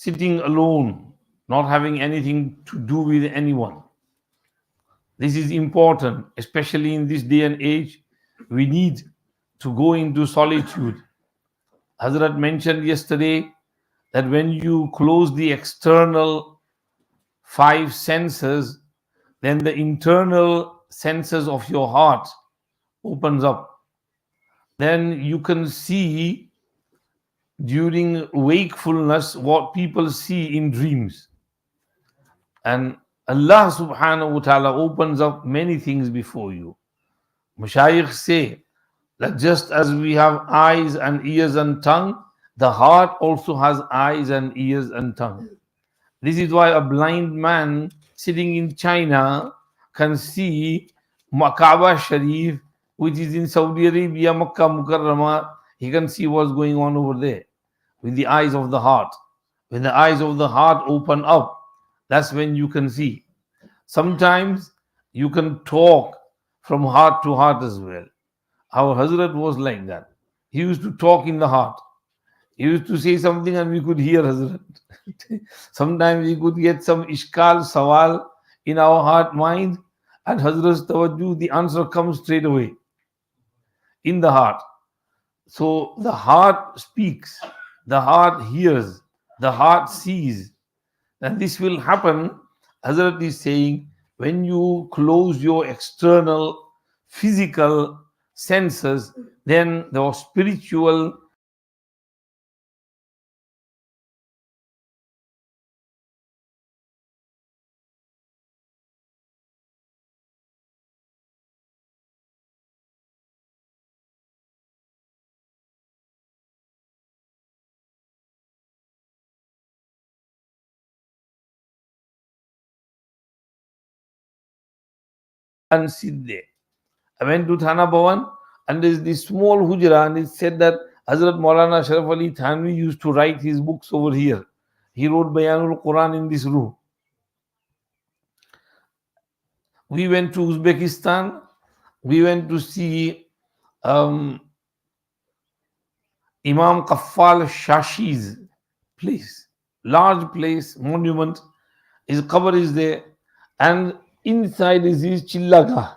sitting alone, not having anything to do with anyone. This is important, especially in this day and age. We need to go into solitude. Hazrat mentioned yesterday that when you close the external five senses, then the internal senses of your heart opens up. Then you can see during wakefulness what people see in dreams. And Allah subhanahu wa ta'ala opens up many things before you. Mashayikh say that just as we have eyes and ears and tongue, the heart also has eyes and ears and tongue. This is why a blind man sitting in China can see Kaaba Sharif, which is in Saudi Arabia, Makkah Mukarramah. He can see what's going on over there with the eyes of the heart. When the eyes of the heart open up, that's when you can see. Sometimes you can talk from heart to heart as well. Our Hazrat was like that. He used to talk in the heart. He used to say something and we could hear Hazrat. Sometimes we could get some ishkal, sawal in our heart, mind, and Hazrat's tawajjuh, the answer comes straight away in the heart. So the heart speaks, the heart hears, the heart sees. And this will happen, Hazrat is saying, when you close your external physical senses, then the spiritual and sit there. I went to Thana Bhavan and there's this small hujra and it said that Hazrat Maulana Sharaf Ali Thanvi used to write his books over here. He wrote Bayanul Quran in this room. We went to Uzbekistan. We went to see Imam Qaffal Shashi's place. Large place, monument. His qabr is there. And inside is his chillaga.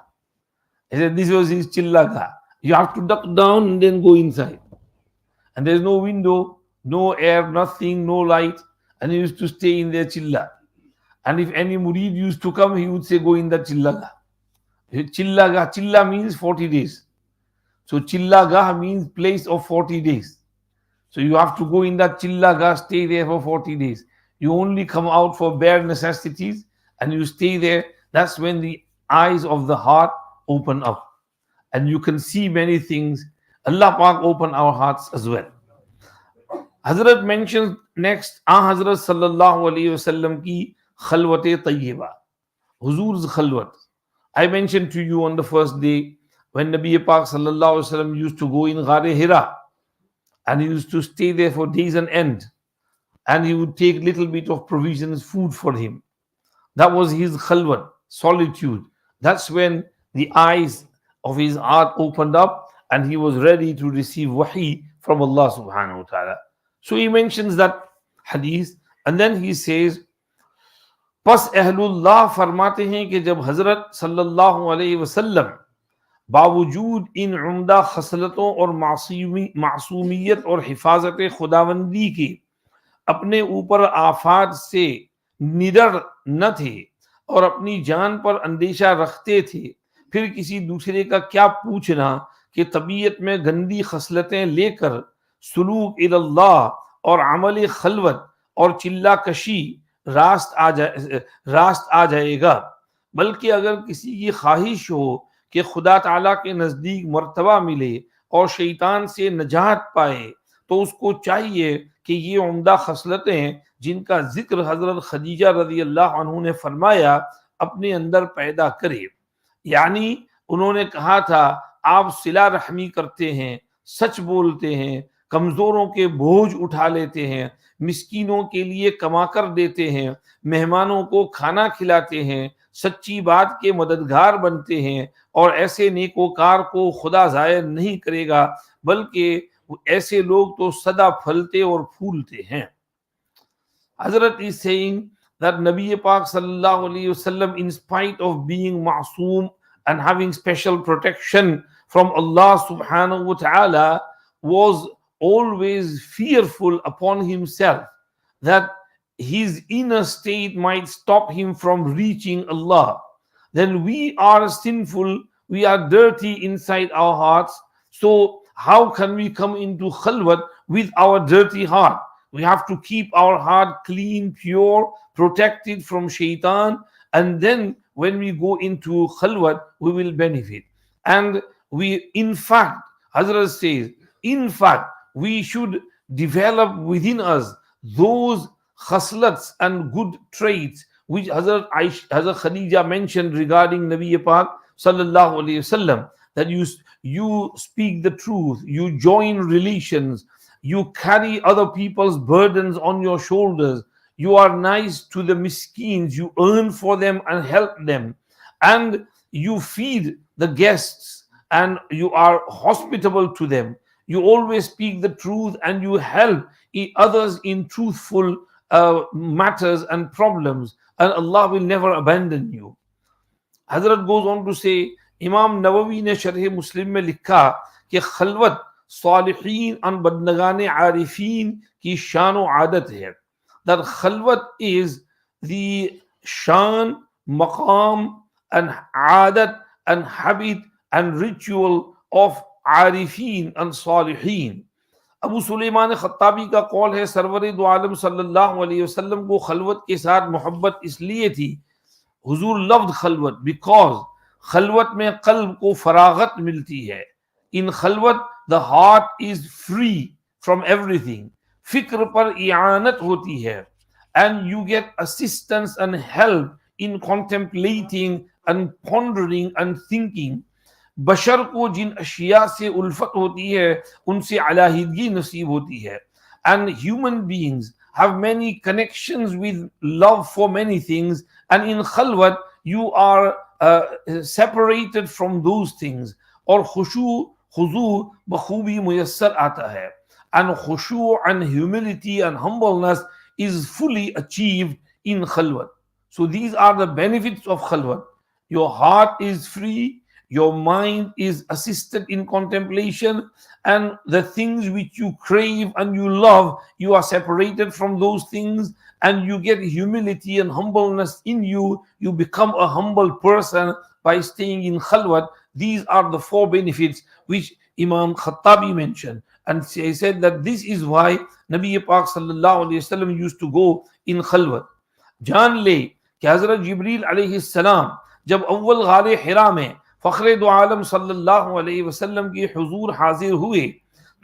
He said this was his chillaga. You have to duck down and then go inside. And there's no window, no air, nothing, no light. And he used to stay in their chilla. And if any murid used to come, he would say, go in the chillaga. Chillaga, chilla means 40 days. So chillaga means place of 40 days. So you have to go in that chillaga, stay there for 40 days. You only come out for bare necessities and you stay there. That's when the eyes of the heart open up. And you can see many things. Allah Pak open our hearts as well. Hazrat mentions next, Hazrat Sallallahu Alaihi Wasallam ki khalwat tayyiba. Huzur's khalwat. I mentioned to you on the first day when Nabi Pak Sallallahu Alaihi Wasallam used to go in Ghar Hira and he used to stay there for days on end and he would take little bit of provisions, food for him. That was his khalwat, solitude. That's when the eyes of his heart opened up and he was ready to receive wahi from Allah subhanahu wa ta'ala. So he mentions that hadith and then he says, बस अहलुल्लाह फरमाते हैं कि जब हजरत सल्लल्लाहु अलैहि वसल्लम बावजूद इन उम्दा खसलतों और मासूमियत और हिफाजत खुदावंदी के अपने ऊपर आफात से निडर न थे और अपनी जान पर अंदेशा रखते थे, फिर किसी दूसरे का क्या पूछना कि तबीयत में गंदी खसलतें लेकर सुलूक इल्लाह और अमल खलवत और चिल्ला कशी रास्त आ जाएगा। बल्कि अगर किसी की ख्वाहिश हो कि खुदा ताला के नज़दीक मर्तबा मिले और शैतान से नजात पाए तो उसको चाहिए कि ये उम्दा खसलतें जिनका जिक्र हजरत खदीजा रज़ी अल्लाह अन्हु ने फरमाया अपने अंदर पैदा करे। यानी उन्होंने कहा था आप सिला रहमी करते हैं, सच बोलते हैं, कमजोरों के बोझ उठा लेते हैं, मिस्कीनों के लिए कमा कर देते हैं, मेहमानों को खाना खिलाते हैं, सच्ची बात के मददगार बनते हैं और ऐसे नेकोकार को खुदा ज़ायर नहीं करेगा बल्कि ऐसे लोग तो सदा फलते और फूलते हैं। Hazrat is saying that Nabi Pak sallallahu alaihi wasallam, in spite of being ma'soom and having special protection from Allah subhanahu wa ta'ala, was always fearful upon himself that his inner state might stop him from reaching Allah. Then we are sinful, we are dirty inside our hearts. So, how can we come into khalwat with our dirty heart? We have to keep our heart clean, pure, protected from shaitan. And then when we go into khalwat, we will benefit. And we, in fact, Hazrat says, in fact, we should develop within us those khaslats and good traits which Hazrat Khadija mentioned regarding Nabi Pak sallallahu alaihi wasallam, that you speak the truth, you join relations, you carry other people's burdens on your shoulders, you are nice to the miskeens, you earn for them and help them, and you feed the guests and you are hospitable to them. You always speak the truth and you help others in truthful matters and problems, and Allah will never abandon you. Hazrat goes on to say, Imam Nawawi ने शरह मुस्लिम में लिखा कि खलवत सालिहीन और बदनगाने आरिफीन की शान व आदत है. That khalwat is the shan, maqam and adat and habit and ritual of Arefin and सालिहीन. Abu Suleman खत्ताबी का कौल है, सरवर दो आलम सल्लल्लाहु अलैहि वसल्लम को खलवत के साथ मोहब्बत इसलिए थी, हुजूर लफ्ज खलवत, बिकॉज खलवत में कल्ब को फरागत मिलती है. इन खलवत the heart is free from everything, फिक्र पर इआनत होती है, and you get assistance and help in contemplating and pondering and thinking. बशर को जिन अशिया से उल्फत होती है उनसे अलाहिदगी नसीब होती है. And human beings have many connections with love for many things, and in khalwat you are separated from those things. और खुशू बखूबी मुयस्सर आता है, and khushu and humility and humbleness is fully achieved in khalwat. So these are the benefits of khalwat. Your heart is free, your mind is assisted in contemplation, and the things which you crave and you love, you are separated from those things, and you get humility and humbleness in you. You become a humble person by staying in khalwat. These are the four benefits which Imam Khattabi mentioned, and he said that this is why Nabi Pak sallallahu alaihi wasallam used to go in khalwat. जान ले कि हजरत जिब्रील अलैहि सलाम जब अव्वल गारे हिरा में फ़ख्र दो आलम सल्लल्लाहु अलैहि वसल्लम के हुजूर हाजिर हुए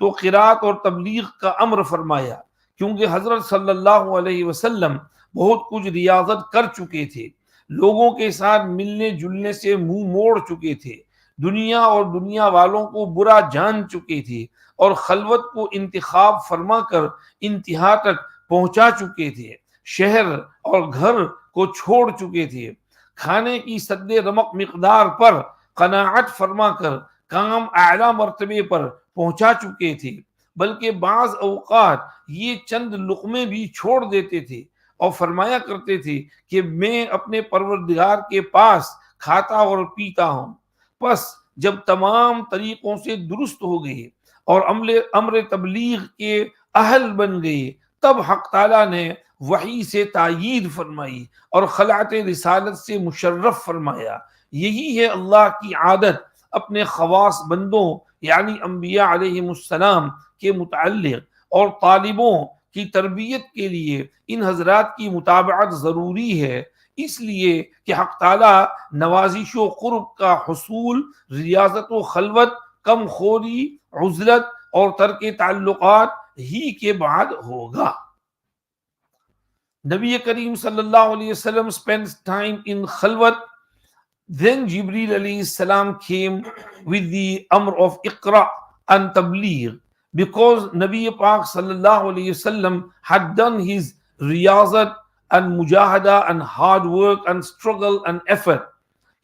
तो क़िरात और तबलीग का अम्र फरमाया, क्योंकि हजरत सल्लल्लाहु अलैहि वसल्लम बहुत कुछ रियाजत कर चुके थे, लोगों के साथ मिलने जुलने से मुंह मोड़ चुके थे, दुनिया और दुनिया वालों को बुरा जान चुके थे, और खलवत को इंतखाब फरमा कर इंतहा तक पहुंचा चुके थे, शहर और घर को छोड़ चुके थे, खाने की सद्दे रमक मिकदार पर कनाअत फरमा कर काम आला मर्तबे पर पहुंचा चुके थे, बल्कि बाज औकात ये चंद लुक़मे भी छोड़ देते थे और फरमाया करते थे कि मैं अपने परवरदिगार के पास खाता और पीता हूं. बस जब तमाम तरीकों से दुरुस्त हो गए और अम्र तबलीग के अहल बन गए, तब हक ताला ने वही से तायीद फरमाई और खलात रिसालत से मुशर्रफ फरमाया. यही है अल्लाह की आदत अपने खवास बंदों यानी अंबिया अलैहिमुस्सलाम के मुताल्लिक, और तालिबों की तरबियत के लिए इन हजरात की मुताबअत ज़रूरी है, इसलिए कि हक ताला नवाजिश व क़ुर्ब का हुसूल रियाज़त व खलवत, कम खोरी, उज़लत और तर्क ताल्लुक़ात ही के बाद होगा. Nabi Kareem sallallahu alaihi wasallam spends time in khalwat. Then Jibreel alayhi salam came with the amr of Iqra and Tabligh, because Nabi Pak sallallahu alaihi wasallam had done his riyazat and mujahada and hard work and struggle and effort.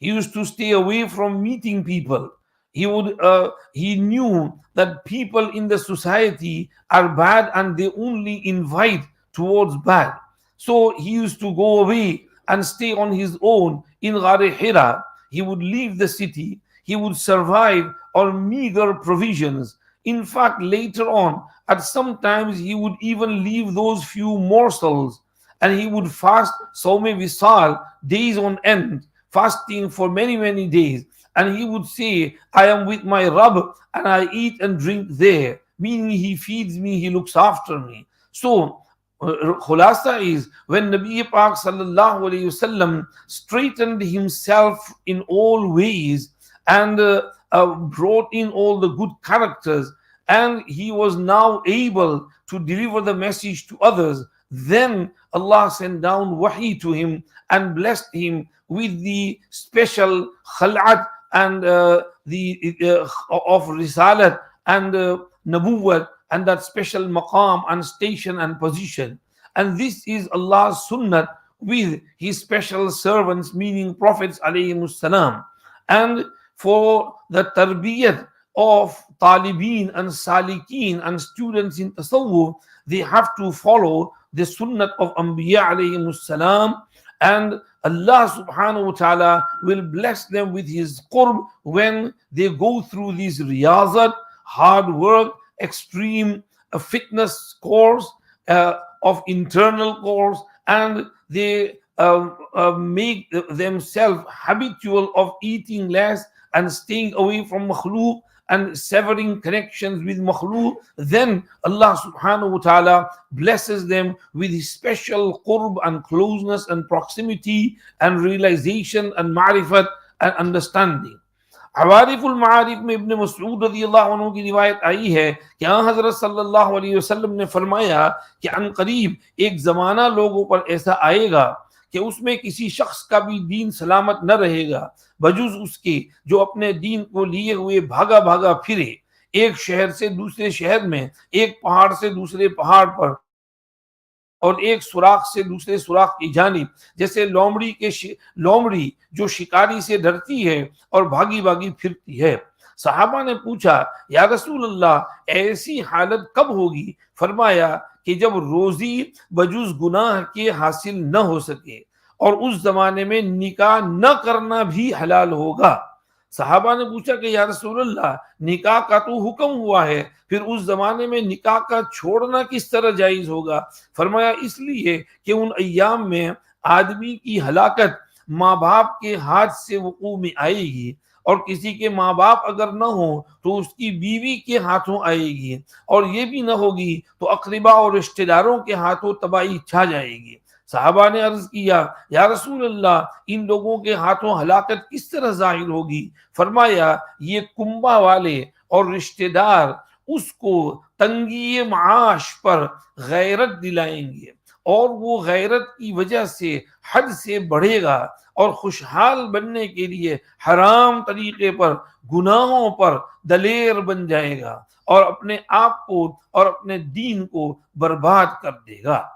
He used to stay away from meeting people. He knew that people in the society are bad and they only invite towards bad. So he used to go away and stay on his own in Ghar Hira. He would leave the city. He would survive on meager provisions. In fact, later on, at some times he would even leave those few morsels, and he would fast Saume Visal days on end, fasting for many, many days. And he would say, I am with my Rabb and I eat and drink there, meaning he feeds me, he looks after me. So, khulasa is when Nabi Pak sallallahu alayhi wasallam straightened himself in all ways and brought in all the good characters, and he was now able to deliver the message to others, then Allah sent down wahi to him and blessed him with the special khal'at and of risalat and nabuwwat, and that special maqam and station and position. And this is Allah's sunnah with his special servants, meaning prophets alayhimus salam. And for the tarbiyat of talibin and salikeen and students in tasawwuf, they have to follow the sunnah of Anbiya alayhimus salam, and Allah subhanahu wa ta'ala will bless them with his qurb when they go through these riyazat, hard work, extreme fitness course, of internal course, and they make themselves habitual of eating less and staying away from makhluk and severing connections with makhluk. Then Allah subhanahu wa ta'ala blesses them with his special qurb and closeness and proximity and realization and ma'rifat and understanding. अवारिफुल मारिफ में इब्न मसऊद रज़ियल्लाहु अन्हु की रिवायत आई है कि हज़रत सल्लल्लाहु अलैहि वसल्लम ने फरमाया कि अनकरीब एक ज़माना लोगों पर ऐसा आएगा कि उसमें किसी शख्स का भी दीन सलामत न रहेगा बजुज उसके जो अपने दीन को लिए हुए भागा भागा फिरे, एक शहर से दूसरे शहर में, एक पहाड़ से दूसरे पहाड़ पर, और एक सुराख से दूसरे सुराख की जानिब, जैसे लोमड़ी जो शिकारी से डरती है और भागी भागी फिरती है। सहाबा ने पूछा, या रसूल अल्लाह, ऐसी हालत कब होगी? फरमाया कि जब रोजी बजुज गुनाह के हासिल न हो सके, और उस जमाने में निकाह न करना भी हलाल होगा। सहाबा ने पूछा कि या रसूल अल्लाह, निकाह का तो हुक्म हुआ है, फिर उस जमाने में निकाह का छोड़ना किस तरह जायज होगा? फरमाया इसलिए कि उन अय्याम में आदमी की हलाकत माँ बाप के हाथ से वकू में आएगी, और किसी के माँ बाप अगर न हो तो उसकी बीवी के हाथों आएगी, और ये भी न होगी तो अकरीबा और रिश्तेदारों के हाथों तबाही छा जाएगी। साहबा ने अर्ज किया, या रसूल अल्लाह, इन लोगों के हाथों हलाकत किस तरह जाहिर होगी? फरमाया ये कुंबा वाले और रिश्तेदार उसको तंगी माश पर गैरत दिलाएंगे, और वो गैरत की वजह से हद से बढ़ेगा और खुशहाल बनने के लिए हराम तरीके पर गुनाहों पर दलेर बन जाएगा और अपने आप को और अपने दीन को बर्बाद कर देगा।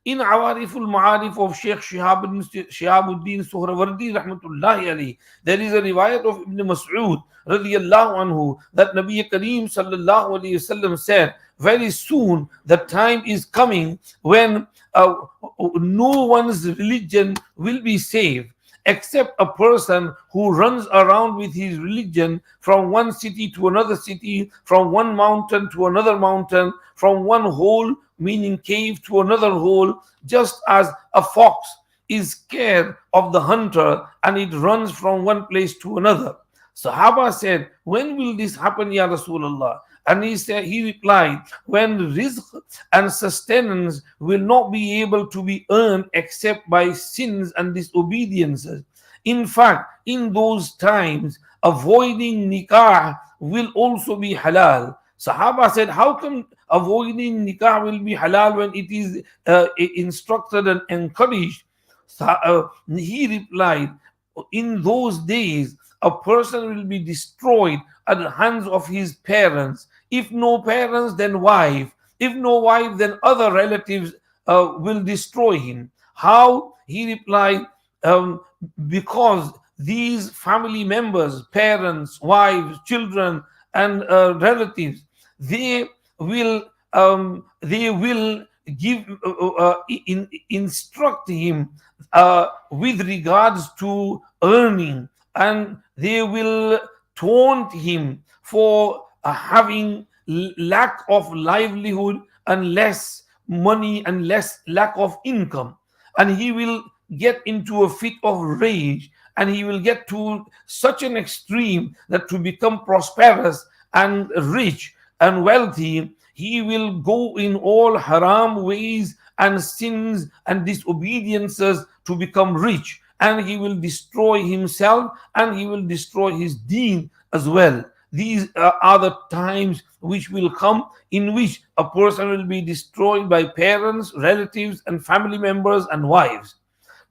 In Awariful Ma'arif of Sheikh Shihabuddin Suhrawardi rahmatullahi alayhi, there is a riwayat of Ibn Mas'ud radiyallahu anhu that Nabi Kareem sallallahu alayhi wasallam said, very soon the time is coming when no one's religion will be saved except a person who runs around with his religion from one city to another city, from one mountain to another mountain, from one hole, meaning cave, to another hole, just as a fox is scared of the hunter and it runs from one place to another. Sahaba said, when will this happen, Ya Rasulullah? And he replied, when rizq and sustenance will not be able to be earned except by sins and disobediences. In fact, in those times, avoiding nikah will also be halal. Sahaba said, how come avoiding nikah will be halal when it is instructed and encouraged? He replied, in those days, a person will be destroyed at the hands of his parents. If no parents, then wife. If no wife, then other relatives will destroy him. How? He replied, because these family members, parents, wives, children, and relatives, they will give instruct him with regards to earning, and they will taunt him for having lack of livelihood and less money and less lack of income, and he will get into a fit of rage, and he will get to such an extreme that to become prosperous and rich and wealthy, he will go in all haram ways and sins and disobediences to become rich, and he will destroy himself and he will destroy his deen as well. These are the times which will come in which a person will be destroyed by parents, relatives, and family members and wives.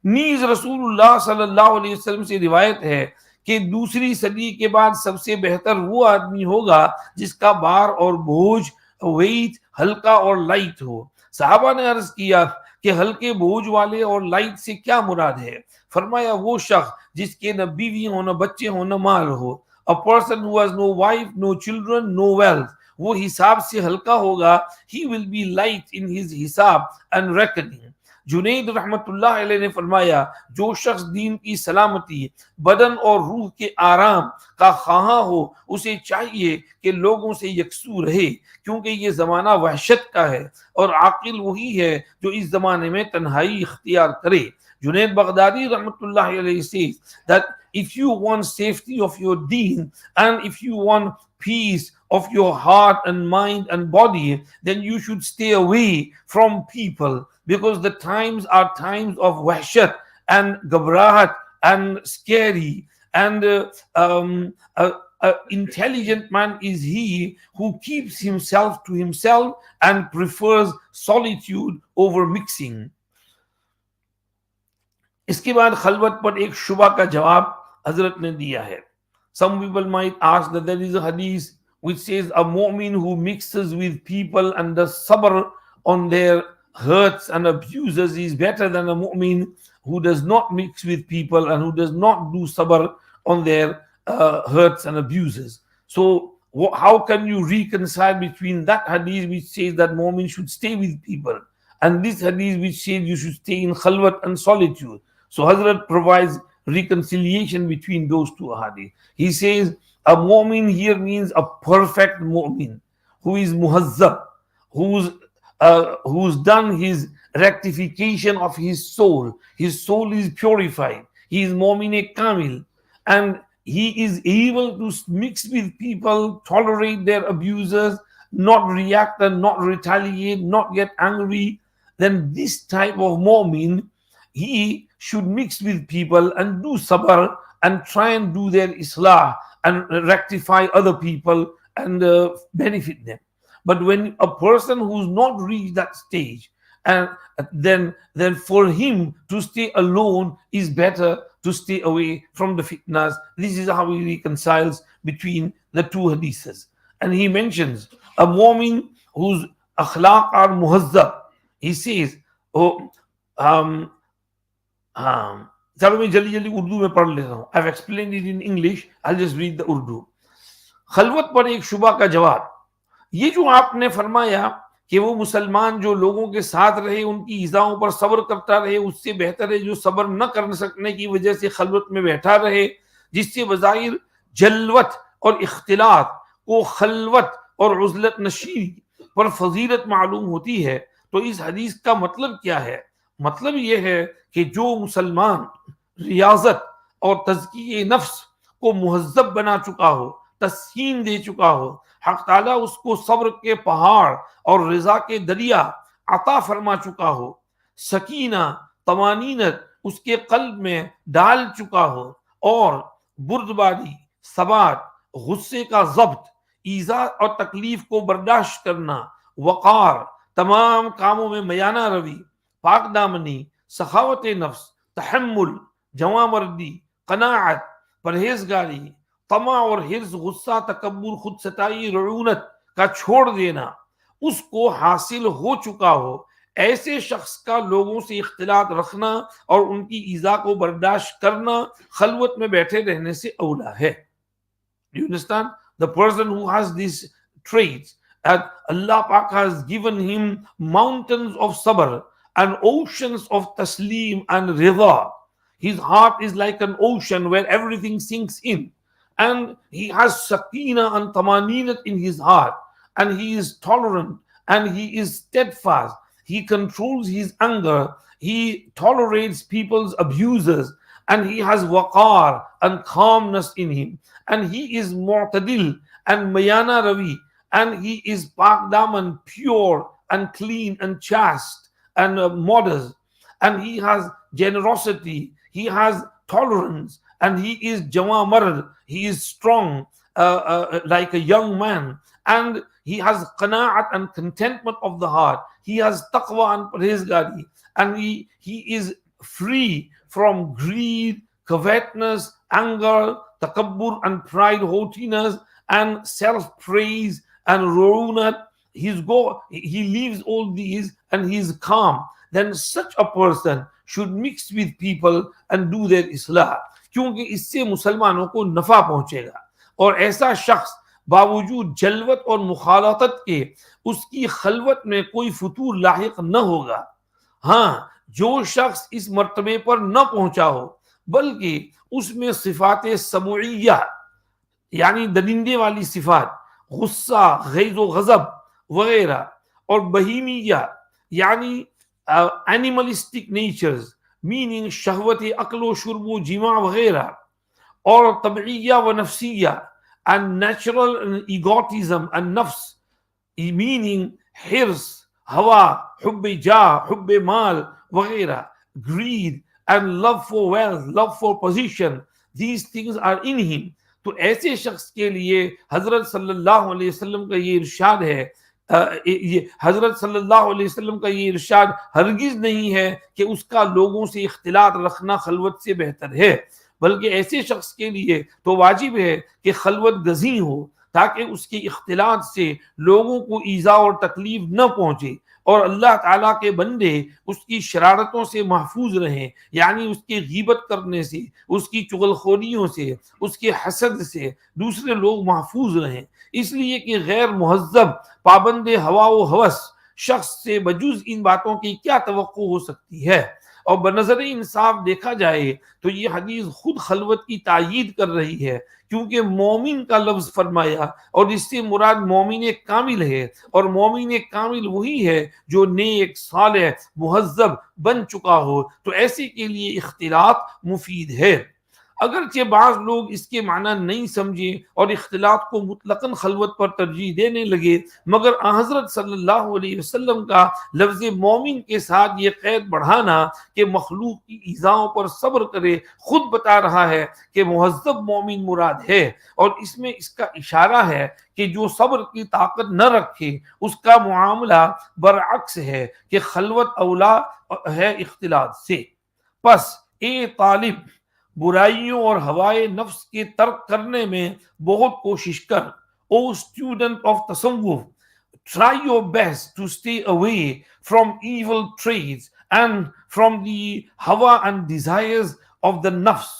नीज रसूलुल्लाह सल्लल्लाहु अलैहि वसल्लम से रिवायत है कि दूसरी सदी के बाद सबसे बेहतर वो आदमी होगा जिसका बार और बोझ वेट हल्का और लाइट हो। सहाबा ने अर्ज किया कि हल्के बोझ वाले और लाइट से क्या मुराद है? फरमाया वो शख्स जिसके न बीवी हो, न बच्चे हो, न माल हो। A person who has no wife, no children, no wealth, वो हिसाब से हल्का होगा। He will be light in his हिसाब and reckoning. जुनैद रहमतुल्लाह अलैह ने फरमाया जो शख्स दीन की सलामती, बदन और रूह के आराम का ख्वाहा हो, उसे चाहिए कि लोगों से यकसू रहे, क्योंकि ये ज़माना वहशत का है और आकिल वही है जो इस ज़माने में तन्हाई इख्तियार करे। जुनैद बगदादी रहमतुल्लाह अलैह says that if you want safety of your deen and if you want peace of your heart and mind and body, then you should stay away from people, because the times are times of wahshat and gabrahat and scary, and intelligent man is he who keeps himself to himself and prefers solitude over mixing. इसके बाद खलवत पर एक शुबा का जवाब हजरत ने दिया है। Some people might ask that there is a hadith which says a mu'min who mixes with people and does sabr on their hurts and abuses is better than a mu'min who does not mix with people and who does not do sabr on their hurts and abuses. So how can you reconcile between that hadith which says that mu'min should stay with people and this hadith which says you should stay in khalwat and solitude? So Hazrat provides reconciliation between those two hadith. He says a mu'min here means a perfect mu'min who is muhazzab, who's done his rectification of his soul. His soul is purified. He is mu'min kamil, and he is able to mix with people, tolerate their abusers, not react and not retaliate, not get angry. Then this type of mu'min, he should mix with people and do sabr and try and do their islah and rectify other people and benefit them. But when a person who's not reached that stage, and then for him to stay alone is better to stay away from the fitnas. This is how he reconciles between the two hadiths. And he mentions a mu'min whose akhlaq are muhazzab. He says, चलो मैं जल्दी जल्दी उर्दू में पढ़ लेता हूँ. I've explained it in English. I'll just read the Urdu. खलवत पर एक शुबा का जवाब. ये जो आपने फरमाया कि वो मुसलमान जो लोगों के साथ रहे, उनकी इज़ाओं पर सब्र करता रहे, उससे बेहतर है जो सब्र न कर सकने की वजह से खलवत में बैठा रहे, जिससे बज़ाहिर जलवत और इख्तिलात को खलवत और उज़लत नशी पर फजीलत मालूम होती है. तो इस हदीस का मतलब क्या है? मतलब ये है कि जो मुसलमान रियाजत और तज़किये नफ्स को मुहज़्ज़ब बना चुका हो, तस्कीन दे चुका हो, हक़ ताला उसको सब्र के पहाड़ और रिज़ा के दरिया अता फरमा चुका हो, सकीना तमानीनत उसके कल्ब में डाल चुका हो, और बुर्दबारी, सबात, गुस्से का ज़ब्त, ईज़ा और तकलीफ को बर्दाश्त करना, वक़ार, तमाम कामों में मयाना रवि, पाक दामनी, सखावत नफ्स, तहम्मुल, जवामर्दी, कनाअत, परहेजगारी, तमा और हिर्स, गुस्सा, तकब्बुर, खुद सताई, रऊनत का छोड़ देना उसको हासिल हो चुका हो, ऐसे शख्स का लोगों से इख्तिलात रखना और उनकी ईज़ा को बर्दाश्त करना खलवत में बैठे रहने से औला है. You understand? The person who has these traits And Allah Pak has given him mountains of sabr and oceans of taslim and rida. His heart is like an ocean where everything sinks in. And he has sakina and tamanina in his heart. And he is tolerant and he is steadfast. He controls his anger. He tolerates people's abusers. And he has waqar and calmness in him. And he is mu'tadil and mayana ravi. And he is pak daman, pure and clean and chaste and modest. And he has generosity. He has tolerance. And he is jawa marad. He is strong like a young man. And he has qana'at and contentment of the heart. He has taqwa and parhezgari. And he is free from greed, covetousness, anger, takabbur and pride, haughtiness, and self-praise and ru'unat. He leaves all these and he is calm. Then such a person should mix with people and do their islah. کیونکہ اس سے مسلمانوں کو نفع پہنچے گا. اور ایسا شخص باوجود جلوت اور مخالطت کے اس کی خلوت میں کوئی فتور لاحق نہ ہوگا. ہاں، جو شخص اس مرتبے پر نہ پہنچا ہو بلکہ اس میں صفات سمعیہ یعنی درندے والی صفات، غصہ، غیظ و غضب وغیرہ، اور بہیمیہ یعنی اینیملسٹک نیچرز میننگ شہوت عقل و شرب و جماع وغیرہ، اور طبعیہ و نفسیہ and natural egotism and nafs meaning hirs, hawa, hubbi jah, hubbi mal وغیرہ, greed and love for wealth, love for position, these things are in him. تو ایسے شخص کے لیے حضرت صلی اللہ علیہ وسلم کا یہ ارشاد ہے، حضرت صلی اللہ علیہ وسلم کا یہ ارشاد ہرگز نہیں ہے کہ اس کا لوگوں سے اختلاط رکھنا خلوت سے بہتر ہے، بلکہ ایسے شخص کے لیے تو واجب ہے کہ خلوت گزین ہو تاکہ اس کے اختلاط سے لوگوں کو ایذا اور تکلیف نہ پہنچے، اور اللہ تعالیٰ کے بندے اس کی شرارتوں سے محفوظ رہیں، یعنی اس کی غیبت کرنے سے، اس کی چغل خوریوں سے، اس کے حسد سے دوسرے لوگ محفوظ رہیں. اس لیے کہ غیر مہذب پابند ہوا و ہوس شخص سے بجز ان باتوں کی کیا توقع ہو سکتی ہے. اور بنظر انصاف دیکھا جائے تو یہ حدیث خود خلوت کی تائید کر رہی ہے، کیونکہ مومن کا لفظ فرمایا اور اس سے مراد مومن کامل ہے، اور مومن کامل وہی ہے جو نیک، صالح، مہذب بن چکا ہو. تو ایسے کے لیے اختلاط مفید ہے. اگرچہ بعض لوگ اس کے معنی نہیں سمجھے اور اختلاط کو مطلقاً خلوت پر ترجیح دینے لگے، مگر حضرت صلی اللہ علیہ وسلم کا لفظ مومن کے ساتھ یہ قید بڑھانا کہ مخلوق کی ایذاؤں پر صبر کرے خود بتا رہا ہے کہ مہذب مومن مراد ہے، اور اس میں اس کا اشارہ ہے کہ جو صبر کی طاقت نہ رکھے اس کا معاملہ برعکس ہے کہ خلوت اولا ہے اختلاط سے. پس اے طالب، برائیوں اور ہوائے نفس کے ترک کرنے میں بہت کوشش کر. او اسٹوڈنٹ آف تصوف، try your best to stay away from evil traits and from the hawa and desires of the nafs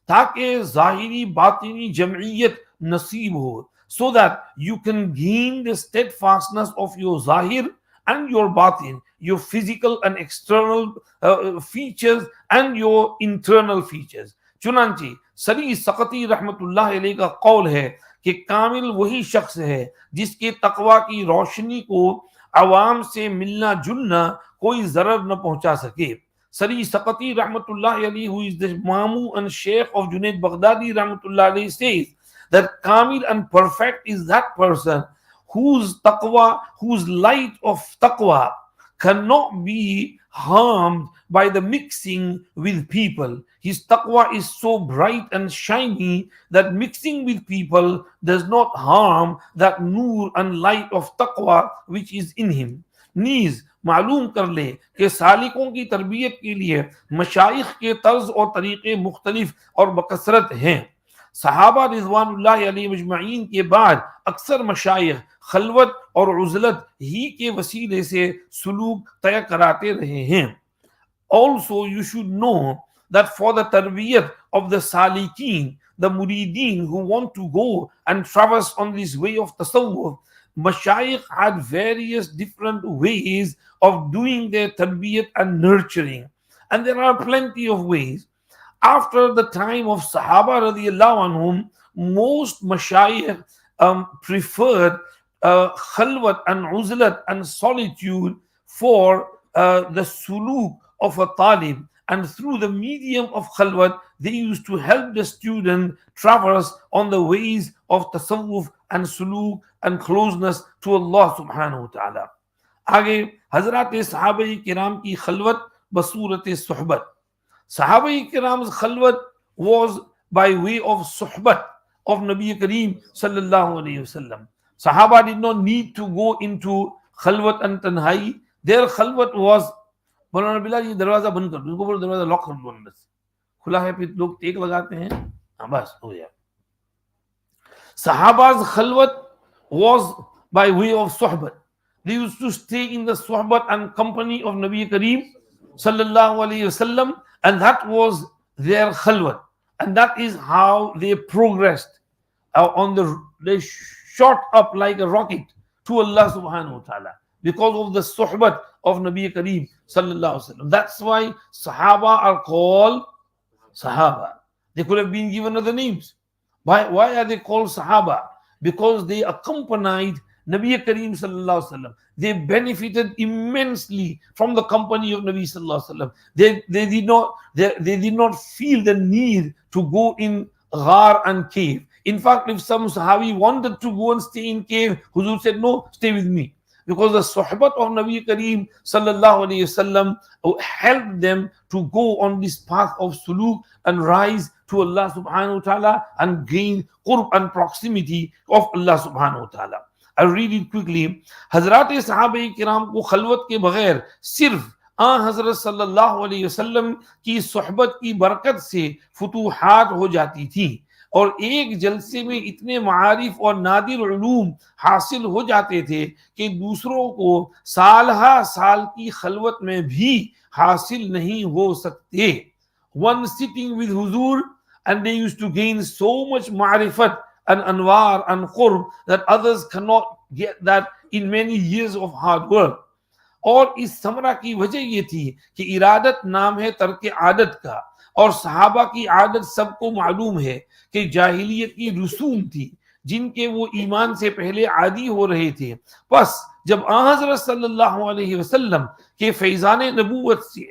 تاکہ ظاہری باطنی جمعیت نصیب ہو, so that you can gain the steadfastness of your zahir and your batin, your physical and external features and your internal features. چنانچہ سری سقطی رحمت اللہ علیہ کا قول ہے کہ کامل وہی شخص ہے جس کے تقوی کی روشنی کو عوام سے ملنا جلنا کوئی ضرر نہ پہنچا سکے. سری سقطی رحمت اللہ علیہ who is the Mamu and Sheikh of Junaid Baghdadi رحمت اللہ علیہ says that kamil and perfect is that person whose taqwa, whose light of taqwa cannot be harmed by the mixing with people. His taqwa is so bright and shiny that mixing with people does not harm that nur and light of taqwa which is in him. نیز معلوم کر لے کہ سالکوں کی تربیت کے لیے مشائخ کے طرز اور طریقے مختلف اور بکثرت ہیں. صحابہ رضوان اللہ علیہ مجمعین کے بعد اکثر مشائخ خلوت اور عزلت ہی کے وسیلے سے سلوک طے کراتے رہے ہیں. Also you should know that for the tarbiyat of the salikin, the muridin who want to go and traverse on this way of tasawwuf, Mashayikh had various different ways of doing their tarbiyat and nurturing. And there are plenty of ways. After the time of Sahaba radiallahu anhum, most mashayikh preferred khalwat and uzlat and solitude for the suluk of a talib. And through the medium of khalwat, they used to help the student traverse on the ways of tasawwuf and suluk and closeness to Allah subhanahu wa ta'ala. آگے حضرات صحابہ کرام کی خلوت بصورت صحبت. Sahaba Kiram's khalwat was by way of suhbat of Nabi Kareem sallallahu alayhi wasallam. Sahaba did not need to go into khalwat and tanhai. Their khalwat was, مولانا بلال یہ دروازہ بند کر دو, ان کو بولو دروازہ لاک کر دو اندر سے, کھلا ہے پھر لوگ ٹیک لگاتے ہیں, بس ہو گیا. Sahaba's khalwat was by way of suhbat. They used to stay in the suhbat and company of Nabi Kareem sallallahu alayhi wasallam, and that was their khalwat, and that is how they progressed they shot up like a rocket to Allah subhanahu wa ta'ala because of the suhbat of Nabi Kareem sallallahu alaihi wasallam. That's why Sahaba are called Sahaba. They could have been given other names. Why are they called Sahaba? Because they accompanied Nabi Kareem sallallahu alaihi wasallam. They benefited immensely from the company of Nabi sallallahu alaihi wasallam. They did not feel the need to go in ghar and cave. In fact, if some Sahabi wanted to go and stay in cave, Huzur said, no, stay with me. Because the suhbat of Nabi Kareem sallallahu alayhi wasallam helped them to go on this path of suluk and rise to Allah subhanahu wa ta'ala and gain qurb and proximity of Allah subhanahu wa ta'ala. I'll read it quickly. حضرات صحابہ کرام کو خلوت کے بغیر صرف حضرت صلی اللہ علیہ وسلم کی صحبت کی برکت سے فتوحات ہو جاتی تھی, اور ایک جلسے میں اتنے معارف اور نادر علوم حاصل ہو جاتے تھے کہ دوسروں کو سالہ سال کی خلوت میں بھی حاصل نہیں ہو سکتے. One sitting with Huzur, and they used to gain so much ma'rifat and anwar and qurb that others cannot get that in many years of hard work. اور اس ثمرہ کی وجہ یہ تھی کہ ارادت نام ہے ترک عادت کا, اور صحابہ کی عادت سب کو معلوم ہے کہ جاہلیت کی رسوم تھی جن کے وہ ایمان سے پہلے عادی ہو رہے تھے. پس جب حضرت صلی اللہ علیہ وسلم کے فیضان نبوت سے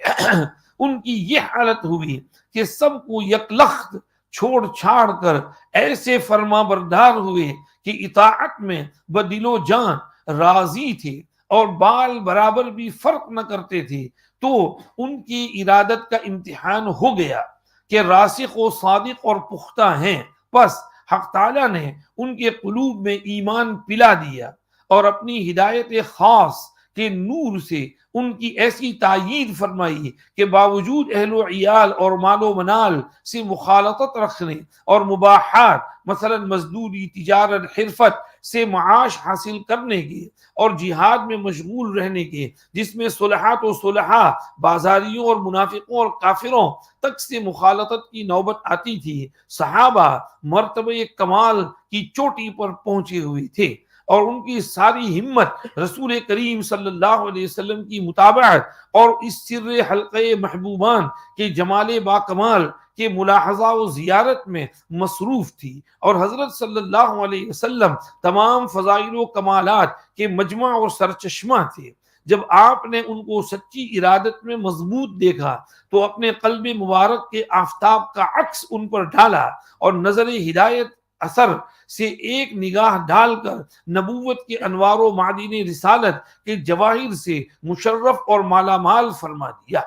ان کی یہ حالت ہوئی کہ سب کو یکلخت چھوڑ چھاڑ کر ایسے فرما بردار ہوئے کہ اطاعت میں بدل و جان راضی تھے اور بال برابر بھی فرق نہ کرتے تھے, تو ان کی ارادت کا امتحان ہو گیا کہ راسخ و صادق اور پختہ ہیں. پس حق تعالیٰ نے ان کے قلوب میں ایمان پلا دیا اور اپنی ہدایت خاص کے نور سے ان کی ایسی تائید فرمائی کہ باوجود اہل و عیال اور مال و منال سے مخالطت رکھنے اور مباحات مثلا مزدوری, تجارت, حرفت سے معاش حاصل کرنے کے اور جہاد میں مشغول رہنے کے, جس میں صلحات و صلحاء بازاریوں اور منافقوں اور کافروں تک سے مخالطت کی نوبت آتی تھی, صحابہ مرتبہ کمال کی چوٹی پر پہنچے ہوئے تھے, اور ان کی ساری ہمت رسول کریم صلی اللہ علیہ وسلم کی متابعت اور اس سر حلقہ محبوبان کے جمال با کمال کے ملاحظہ و زیارت میں مصروف تھی. اور حضرت صلی اللہ علیہ وسلم تمام فضائل و کمالات کے مجمع اور سرچشمہ تھے. جب آپ نے ان کو سچی ارادت میں مضبوط دیکھا تو اپنے قلب مبارک کے آفتاب کا عکس ان پر ڈالا اور نظر ہدایت اثر سے ایک نگاہ ڈال کر نبوت کے انوار و معدن رسالت کے جواہر سے مشرف اور مالا مال فرما دیا.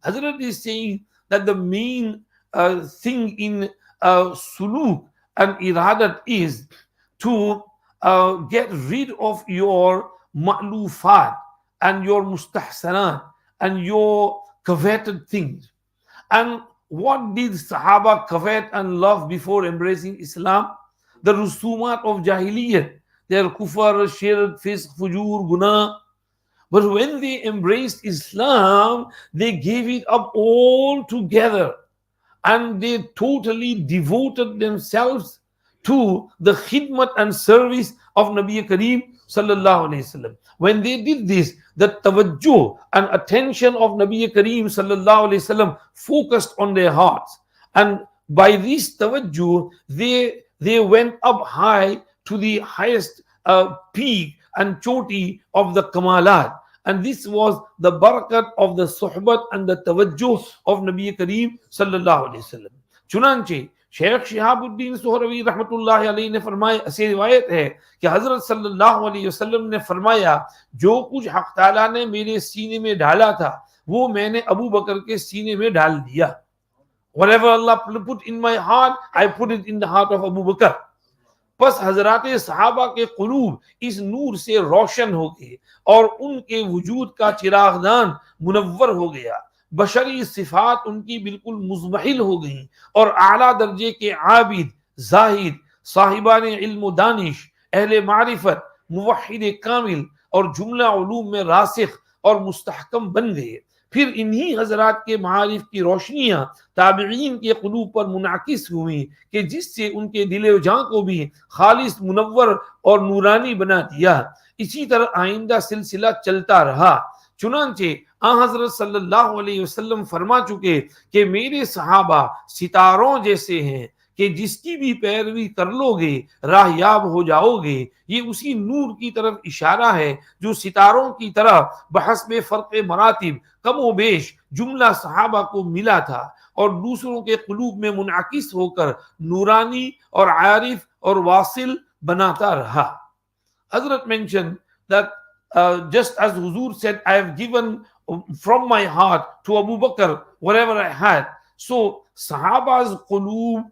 حضرت is saying that the main thing in suluk and iradat is to get rid of your ma'lufat and your mustahsanat and your coveted things. And what did Sahaba covet and love before embracing Islam? The rusumat of Jahiliyyah, their kufar, shirk, fisq, fujur, guna. But when they embraced Islam, they gave it up all together and they totally devoted themselves to the khidmat and service of Nabi Kareem sallallahu alayhi wasallam. When they did this, the tawajjuh and attention of Nabi Kareem sallallahu alayhi wasallam focused on their hearts, and by this tawajjuh they went up high to the highest peak and choti of the kamalat. And this was the barakat of the suhbat and the tawajjuh of Nabi Kareem sallallahu alayhi wasallam. चुनांचे Sheikh Shihabuddin सोहरवी रहमतुल्लाह अलैहि ने फरमाया, ऐसी रिवायत है कि हजरत सल्लल्लाहु अलैहि वसल्लम ने फरमाया, जो कुछ हक ताला ने मेरे सीने में डाला था वो मैंने अबू बकर के सीने में डाल दिया. Whatever Allah put in my heart, I put it in the heart of Abu Bakr. बस हजरात सहाबा के कुलूब इस नूर से रोशन हो गए और उनके वजूद का चिरागदान मुनव्वर हो गया. बशरी सिफात उनकी बिल्कुल मुज़महिल हो गई और आला दर्जे के आबिद, जाहिद, साहिबान इल्म दानिश, अहले मारिफत, मुवहिद कामिल और जुमला उलूम में रासिख और मुस्तहकम बन गए. फिर इन्हीं हजरात के मारिफ की रोशनियां ताबिईन के कुलूब पर मुनाकिस हुई कि जिससे उनके दिल जान को भी खालिस, मुनव्वर और नूरानी बना दिया. इसी तरह आइंदा सिलसिला चलता रहा. चुनांचे हजरत सल्लल्लाहु अलैहि वसल्लम फरमा चुके कि मेरे सहाबा सितारों जैसे हैं कि जिसकी भी पैरवी कर लोगे राहयाब हो जाओगे. ये उसी नूर की तरफ इशारा है जो सितारों की तरह बहस्बे फर्क मरातिब कमो बेश जुमला सहाबा को मिला था और दूसरों के कुलूब में मुनाकिस होकर नूरानी और आरिफ और वासिल बनाता रहा. हजरत mention that just as Huzur said, I have given from my heart to Abu Bakr whatever I had. So Sahaba's quloob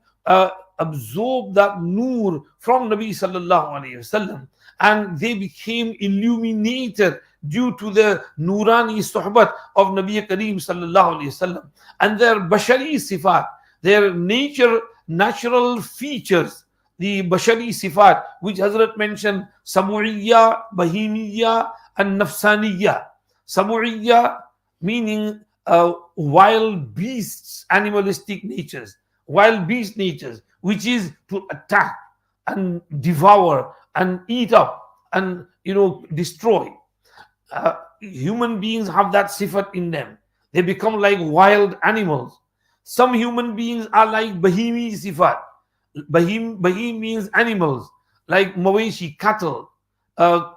absorbed that noor from Nabi sallallahu alayhi wasallam, and they became illuminated due to the nurani suhbat of Nabi Kareem sallallahu alayhi wasallam, and their bashari sifat, their natural features, the bashari sifat which Hazrat mentioned, samu'iyya, bahimiyya and nafsaniyya. Samu'iyya meaning wild beasts, animalistic natures, wild beast natures, which is to attack and devour and eat up and destroy. Human beings have that sifat in them. They become like wild animals. Some human beings are like bahimi sifat. Bahim means animals like maweshi, cattle,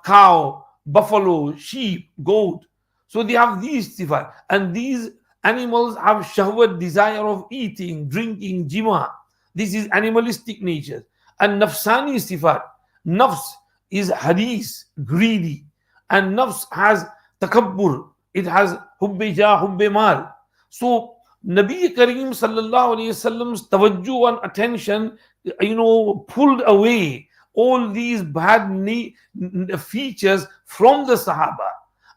cow, buffalo, sheep, goat. So they have these sifat, and these animals have shahwat, desire of eating, drinking, jima. This is animalistic nature. And nafsani sifat, nafs is hadis, greedy, and nafs has takabbur, it has hubbe jah, hubbe mal. So Nabi Kareem sallallahu alayhi wasallam's tawajjuh and attention, pulled away all these bad features from the Sahaba,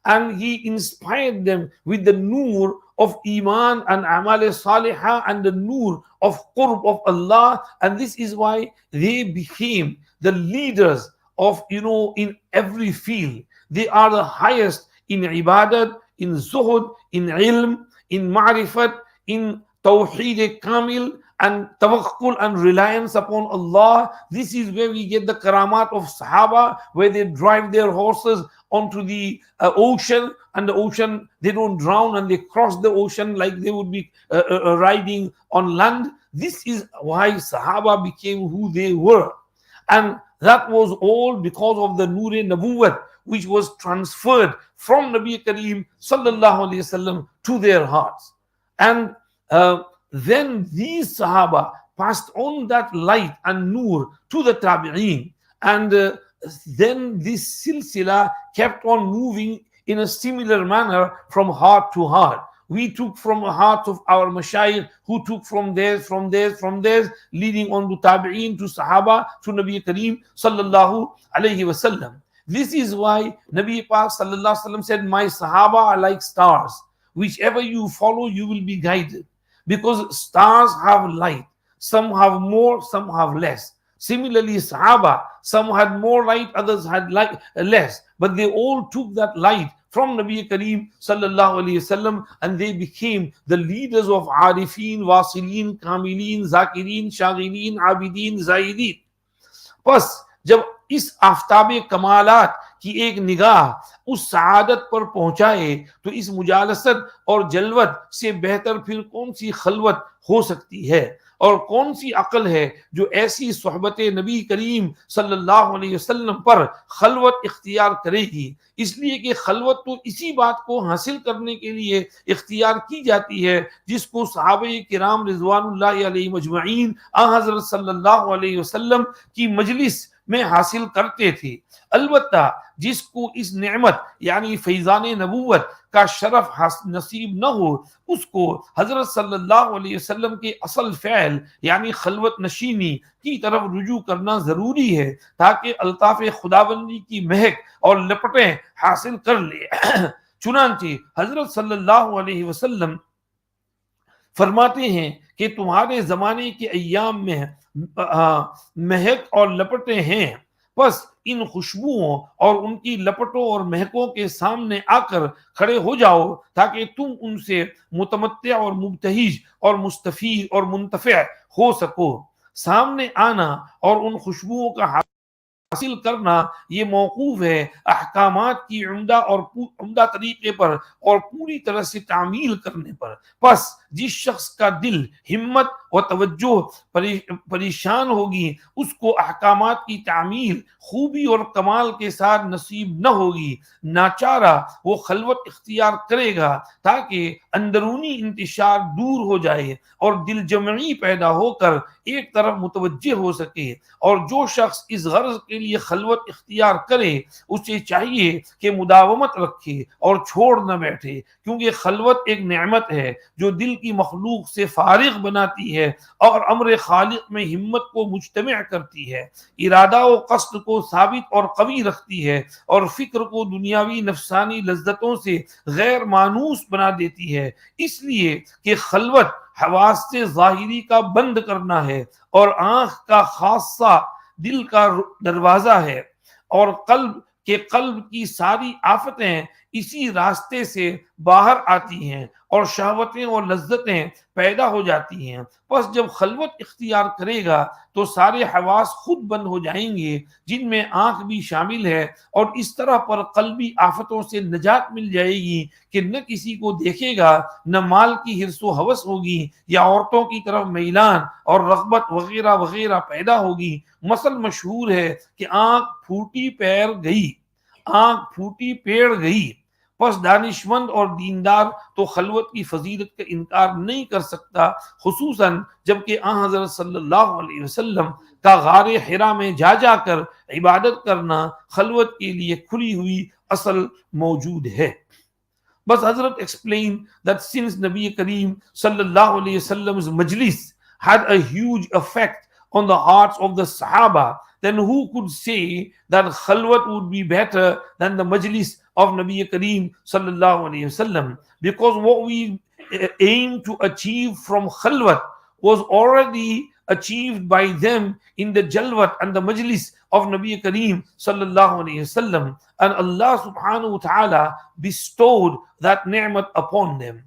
and he inspired them with the noor of Iman and Amal Salihah and the noor of Qurb of Allah, and this is why they became the leaders of in every field. They are the highest in ibadat, in zuhud, in ilm, in ma'rifat, in tawheed kamil and tawakkul and reliance upon Allah. This is where we get the karamat of Sahaba, where they drive their horses onto the ocean, and the ocean, they don't drown and they cross the ocean like they would be riding on land. This is why Sahaba became who they were, and that was all because of the Noor-e Nabuwwat, which was transferred from Nabi Kareem sallallahu alayhi wasallam to their hearts. And then these Sahaba passed on that light and Noor to the Tabi'een, and then this silsila kept on moving in a similar manner from heart to heart. We took from the heart of our mashayikh, who took from theirs, leading on to Tabi'een, to Sahaba, to Nabi Kareem sallallahu alayhi wasallam. This is why Nabi Pak sallallahu alayhi wasallam said, my Sahaba are like stars. Whichever you follow, you will be guided. Because stars have light. Some have more, some have less. Similarly, Sahaba, some had more light, others had less. But they all took that light from Nabi Kareem sallallahu alayhi wasallam, and they became the leaders of Arifin, Wasilin, Kamilin, Zakirin, Shagirin, Abidin, Zaidin. پس جب اس آفتاب کمالات کی ایک نگاہ اس سعادت پر پہنچائے تو اس مجالست اور جلوت سے بہتر پھر کون سی خلوت ہو سکتی ہے، اور کون سی عقل ہے جو ایسی صحبت نبی کریم صلی اللہ علیہ وسلم پر خلوت اختیار کرے گی۔ اس لیے کہ خلوت تو اسی بات کو حاصل کرنے کے لیے اختیار کی جاتی ہے جس کو صحابہ کرام رضوان اللہ علیہ مجمعین حضرت صلی اللہ علیہ وسلم کی مجلس میں حاصل کرتے تھے۔ البتہ جس کو اس نعمت یعنی فیضان نبوت کا شرف نصیب نہ ہو، اس کو حضرت صلی اللہ علیہ وسلم کے اصل فعل یعنی خلوت نشینی کی طرف رجوع کرنا ضروری ہے تاکہ الطاف خداوندی کی مہک اور لپٹیں حاصل کر لے۔ چنانچہ حضرت صلی اللہ علیہ وسلم فرماتے ہیں کہ تمہارے زمانے کے ایام میں مہک اور لپٹیں ہیں، پس ان خوشبوؤں اور ان کی لپٹوں اور مہکوں کے سامنے آ کر کھڑے ہو جاؤ تاکہ تم ان سے متمتع اور مبتہج اور مستفید اور منتفع ہو سکو۔ سامنے آنا اور ان خوشبوؤں کا حاصل کرنا یہ موقوف ہے احکامات کی عمدہ طریقے پر اور پوری طرح سے تعمیل کرنے پر۔ پس جس شخص کا دل، ہمت و توجہ پریشان ہوگی اس کو احکامات کی تعمیل خوبی اور کمال کے ساتھ نصیب نہ ہوگی، ناچارہ وہ خلوت اختیار کرے گا تاکہ اندرونی انتشار دور ہو جائے اور دل جمعی پیدا ہو کر ایک طرف متوجہ ہو سکے۔ اور جو شخص اس غرض کے لیے خلوت اختیار کرے اسے چاہیے کہ مداومت رکھے اور چھوڑ نہ بیٹھے، کیونکہ خلوت ایک نعمت ہے جو دل کی مخلوق سے فارغ بناتی ہے اور امر خالق میں ہمت کو مجتمع کرتی ہے، ارادہ و قصد کو ثابت اور قوی رکھتی ہے اور فکر کو دنیاوی نفسانی لذتوں سے غیر مانوس بنا دیتی ہے۔ اس لیے کہ خلوت حواس سے ظاہری کا بند کرنا ہے اور آنکھ کا خاصہ دل کا دروازہ ہے، اور قلب کی ساری آفتیں اسی راستے سے باہر آتی ہیں اور شہوتیں اور لذتیں پیدا ہو جاتی ہیں۔ پس جب خلوت اختیار کرے گا تو سارے حواس خود بند ہو جائیں گے جن میں آنکھ بھی شامل ہے، اور اس طرح پر قلبی آفتوں سے نجات مل جائے گی کہ نہ کسی کو دیکھے گا، نہ مال کی حرص و ہوس ہوگی یا عورتوں کی طرف میلان اور رغبت وغیرہ وغیرہ پیدا ہوگی۔ مثل مشہور ہے کہ آنکھ پھوٹی پیڑ گئی۔ پس دانشمند اور دیندار تو خلوت کی فضیلت کا انکار نہیں کر سکتا، خصوصاً جبکہ حضرت صلی اللہ علیہ وسلم کا غار حرا میں جا کر عبادت کرنا خلوت کے لیے کھلی ہوئی اصل موجود ہے۔ بس حضرت explained that since Nabi Kareem sallallahu alayhi wasallam's majlis had a huge effect on the hearts of the Sahaba, then who could say that khalwat would be better than the majlis of Nabi Kareem sallallahu alayhi wasallam? Because what we aim to achieve from khalwat was already achieved by them in the jalwat and the majlis of Nabi Kareem sallallahu alayhi wasallam, and Allah subhanahu wa ta'ala bestowed that ni'mat upon them.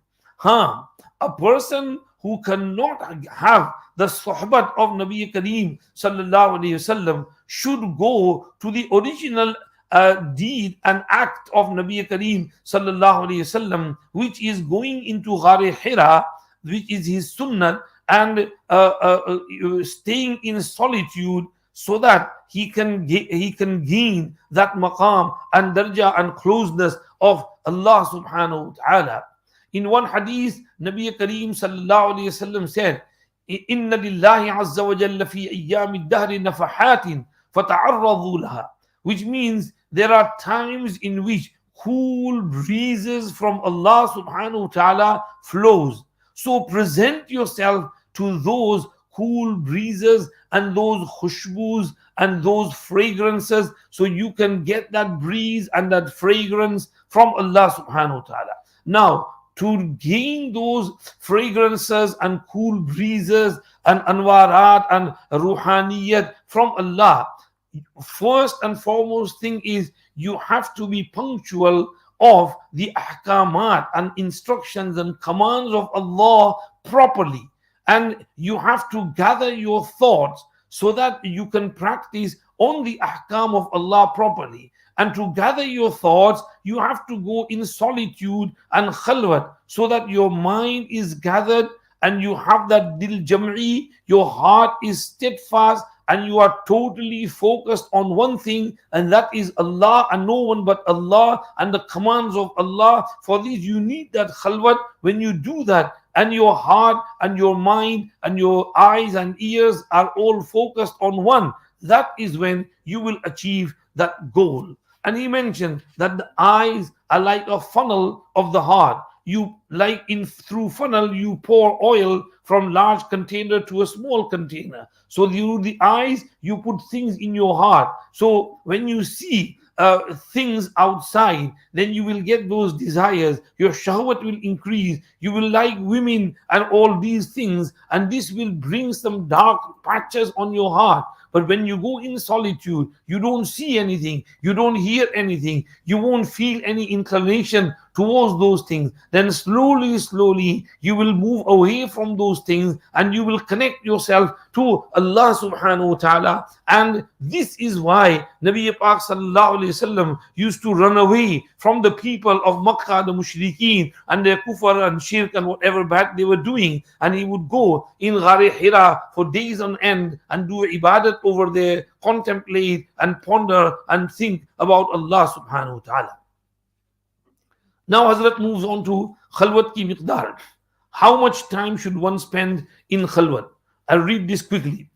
A person who cannot have the sohbat of Nabi Kareem sallallahu alayhi wasallam should go to the original deed and act of Nabi Kareem sallallahu alayhi wasallam, which is going into Ghar Hira, which is his sunnah, and staying in solitude, so that he can gain that maqam and darja and closeness of Allah subhanahu wa ta'ala. In one hadith, Nabi Kareem sallallahu alayhi wasallam said, "Inna lillahi azza wa jalla fi ayyami ad-dahri nafahatin fata'arradu laha," which means there are times in which cool breezes from Allah subhanahu wa ta'ala flows. So present yourself to those cool breezes and those khushbus and those fragrances, so you can get that breeze and that fragrance from Allah subhanahu wa ta'ala. Now, to gain those fragrances and cool breezes and anwarat and ruhaniyat from Allah, first and foremost thing is you have to be punctual of the ahkamat and instructions and commands of Allah properly, and you have to gather your thoughts so that you can practice on the ahkam of Allah properly. And to gather your thoughts, you have to go in solitude and khalwat, so that your mind is gathered and you have that dil jam'i, your heart is steadfast and you are totally focused on one thing, and that is Allah and no one but Allah and the commands of Allah. For this you need that khalwat. When you do that, and your heart and your mind and your eyes and ears are all focused on one, that is when you will achieve that goal. And he mentioned that the eyes are like a funnel of the heart. You like in through funnel, you pour oil from large container to a small container. So through the eyes, you put things in your heart. So when you see things outside, then you will get those desires. Your shahwat will increase. You will like women and all these things, and this will bring some dark patches on your heart. But when you go in solitude, you don't see anything, you don't hear anything, you won't feel any inclination towards those things. Then slowly you will move away from those things and you will connect yourself to Allah subhanahu wa ta'ala. And this is why Nabi Pak sallallahu alayhi wasallam used to run away from the people of Makkah, the mushrikeen and their kufr and shirk and whatever bad they were doing, and he would go in Ghar Hira for days on end and do ibadat over there, contemplate and ponder and think about Allah subhanahu wa ta'ala. Now Hazrat moves on to khalwat ki miqdar. How much time should one spend in khalwat? I'll read this quickly.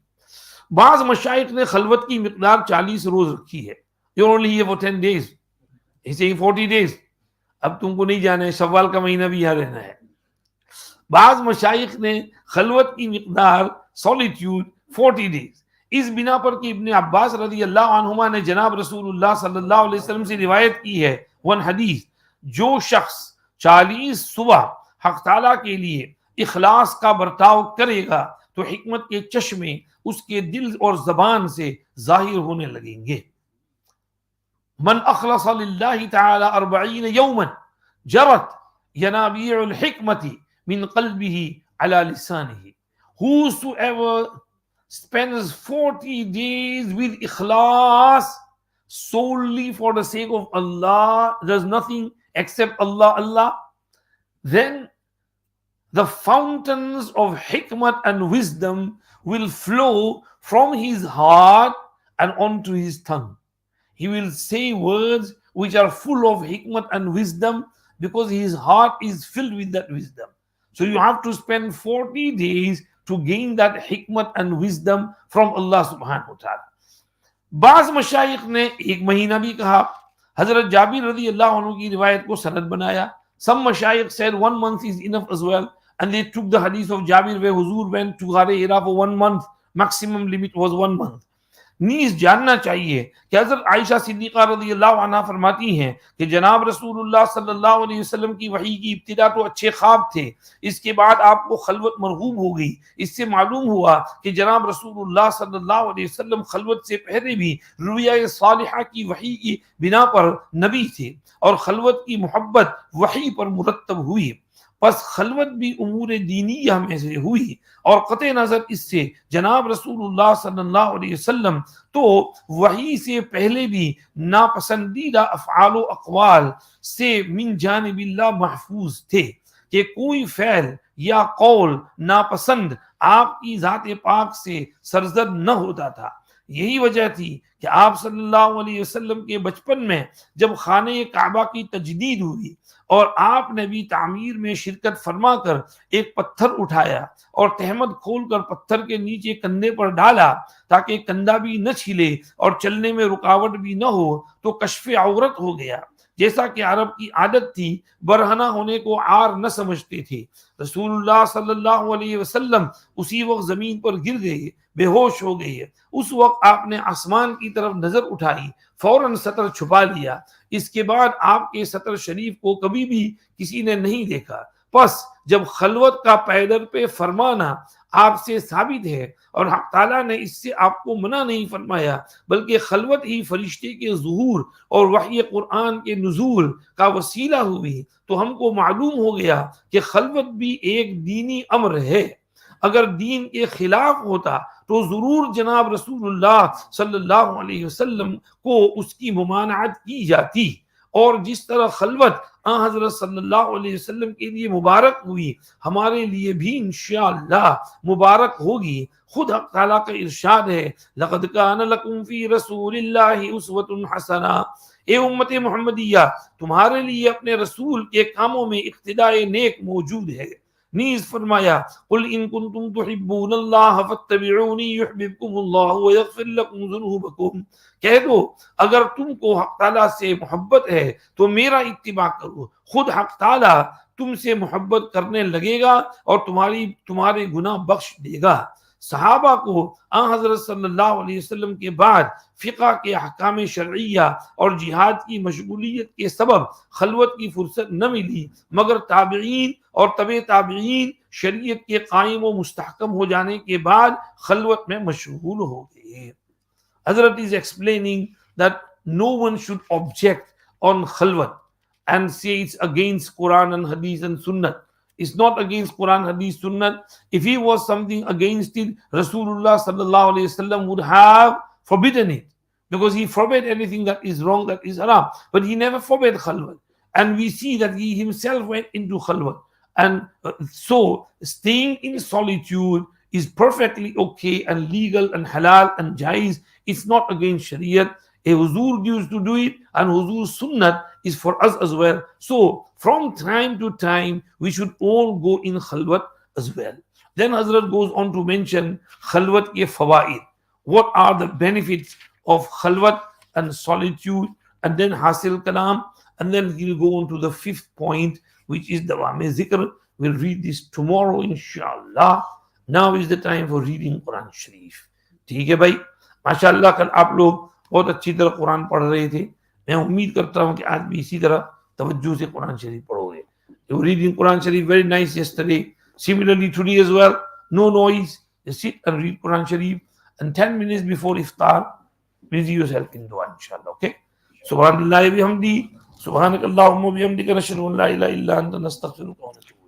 Baaz mashayikh ne khalwat ki miqdar 40 roz rakhi hai. You're only here for 10 days. He's saying 40 days. अब तुमको नहीं जाना है, शव्वाल का महीना भी यहाँ रहना है. बाज मशाइख ने खलवत की मिकदार solitude 40 days. इस बिना पर कि इब्न अब्बास रज़ी अल्लाह अन्हुमा ने जनाब रसूलुल्लाह सल्लल्लाहु अलैहि वसल्लम से रिवायत की है, वन हदीस, जो शख्स 40 सुबह हक ताला के लिए इखलास का बर्ताव करेगा तो हिकमत के चश्मे उसके दिल और जबान से जाहिर होने लगेंगे. मन अखलस लिल्लाहि तआला 40 यौमन जरत यनाबीउल हिकमति min qalbihi ala lisanihi. Whosoever spends 40 days with ikhlas solely for the sake of Allah, does nothing except Allah, then the fountains of hikmat and wisdom will flow from his heart and onto his tongue. He will say words which are full of hikmat and wisdom because his heart is filled with that wisdom. So you have to spend 40 days to gain that hikmat and wisdom from Allah subhanahu wa ta'ala. बाज़ मशाइख ने 1 महीना भी कहा. हजरत जाबिर रज़ी अल्लाह अन्हु की रिवायत को सनद बनाया. Some mashayikh said 1 month is enough as well, and they took the hadith of Jabir where Huzur went to Ghar Hira for 1 month. Maximum limit was 1 month. नीज जानना चाहिए कि हज़रत आयशा सिद्दीक़ा रज़ियल्लाहु अन्हा फरमाती हैं कि जनाब रसूलुल्लाह सल्लल्लाहु अलैहि वसल्लम की वही की इब्तिदा तो अच्छे ख्वाब थे, इसके बाद आपको खलवत मरगूब हो गई. इससे मालूम हुआ कि जनाब रसूलुल्लाह सल्लल्लाहु अलैहि वसल्लम खलवत से पहले भी रुया सालिहा की वही की बिना पर नबी थे और खलवत की मोहब्बत वही पर मुरत्तब हुई. बस खलवत भी उमूर दीनिया में से हुई और कते नजर इससे जनाब रसूलुल्लाह सल्लल्लाहु अलैहि वसल्लम तो वही से पहले भी नापसंदीदा अफ़आल व अक़वाल से मिन जानिबिल्लाह महफूज थे कि कोई फ़ैल या कौल नापसंद आपकी ज़ात पाक से सरज़द न होता था. यही वजह थी कि आप सल्लल्लाहु अलैहि वसल्लम के बचपन में जब खाने काबा की तजदीद हुई और आपने भी तामीर में शिरकत फरमा कर एक पत्थर उठाया और तहमद खोलकर पत्थर के नीचे कंधे पर डाला ताकि कंधा भी न छिले और चलने में रुकावट भी न हो, तो कश्फ़े औरत हो गया. जैसा कि अरब की आदत थी, बरहना होने को आर न समझते थे. रसूलुल्लाह सल्लल्लाहु अलैहि वसल्लम उसी वक्त जमीन पर गिर गए, बेहोश हो गए. उस वक्त आपने आसमान की तरफ नजर उठाई, फौरन सतर छुपा लिया. इसके बाद आपके सतर शरीफ को कभी भी किसी ने नहीं देखा. बस जब खलवत का पैदर पे फरमाना आपसे साबित है और हक़ ताला ने इससे आपको मना नहीं फरमाया, बल्कि खलवत ही फरिश्ते के ज़ुहूर और वही कुरान के नुज़ूल का वसीला हुई, तो हमको मालूम हो गया कि खलवत भी एक दीनी अम्र है. अगर दीन के खिलाफ होता تو ضرور جناب رسول اللہ صلی اللہ علیہ وسلم کو اس کی ممانعت کی جاتی. اور جس طرح خلوت حضرت صلی اللہ علیہ وسلم کے لیے مبارک ہوئی، ہمارے لیے بھی انشاءاللہ مبارک ہوگی. خود حق تعالیٰ کا ارشاد ہے لَقَدْ كَانَ لَكُمْ فِي رَسُولِ اللَّهِ أُسْوَةٌ حَسَنَةٌ، اے امت محمدیہ تمہارے لیے اپنے رسول کے کاموں میں اقتداء نیک موجود ہے. نیز فرمایا قُلْ إِن كُنتُمْ تُحِبُّونَ اللَّهَ فَاتَّبِعُونِي يُحْبِبْكُمُ اللَّهُ وَيَغْفِرْ لَكُمْ ذُنُوبَكُمْ. کہہ دو اگر تم کو حق تعالیٰ سے محبت ہے تو میرا اتباع کرو، خود حق تعالیٰ تم سے محبت کرنے لگے گا اور تمہارے گناہ بخش دے گا. صحابہ کو حضرت صلی اللہ علیہ وسلم کے بعد فقہ کے احکام شرعیہ اور جہاد کی مشغولیت کے سبب خلوت کی فرصت نہ ملی، مگر تابعین اور تبع تابعین شریعت کے قائم و مستحکم ہو جانے کے بعد خلوت میں مشغول ہو گئے. Hazrat is explaining that no one should object on khalwat and say it's against Quran and Hadith and Sunnah. It's not against Quran, Hadith, Sunnah. If he was something against it, Rasulullah sallallahu alayhi wasallam would have forbidden it, because he forbade anything that is wrong, that is haram. But he never forbade khalwat. And we see that he himself went into khalwat. And so staying in solitude is perfectly okay and legal and halal and jaiz. It's not against Shariat. A Huzur used to do it, and Huzur Sunnat is for us as well. So from time to time we should all go in khalwat as well. Then Hazrat goes on to mention khalwat ke fawaid. What are the benefits of khalwat and solitude, and then hasil kalam, and then he'll go on to the fifth point, which is dawam zikr. We'll read this tomorrow inshallah. Now is the time for reading Quran Sharif. ٹھیک ہے بھائی، ماشاءاللہ کل آپ لوگ بہت اچھی طرح قرآن پڑھ رہے تھے. میں امید کرتا ہوں کہ آج بھی اسی طرح توجہ سے قرآن شریف پڑھو گے. You were reading Quran Sharif very nice yesterday. Similarly today as well. No noise. Just sit and read Quran Sharif. And 10 minutes before iftar, busy yourself in dua inshallah. Okay? Subhanallah bihamdi. Subhanakallahumma bihamdika nashhadu an la ilaha illa anta nastaghfiruka wa natubu.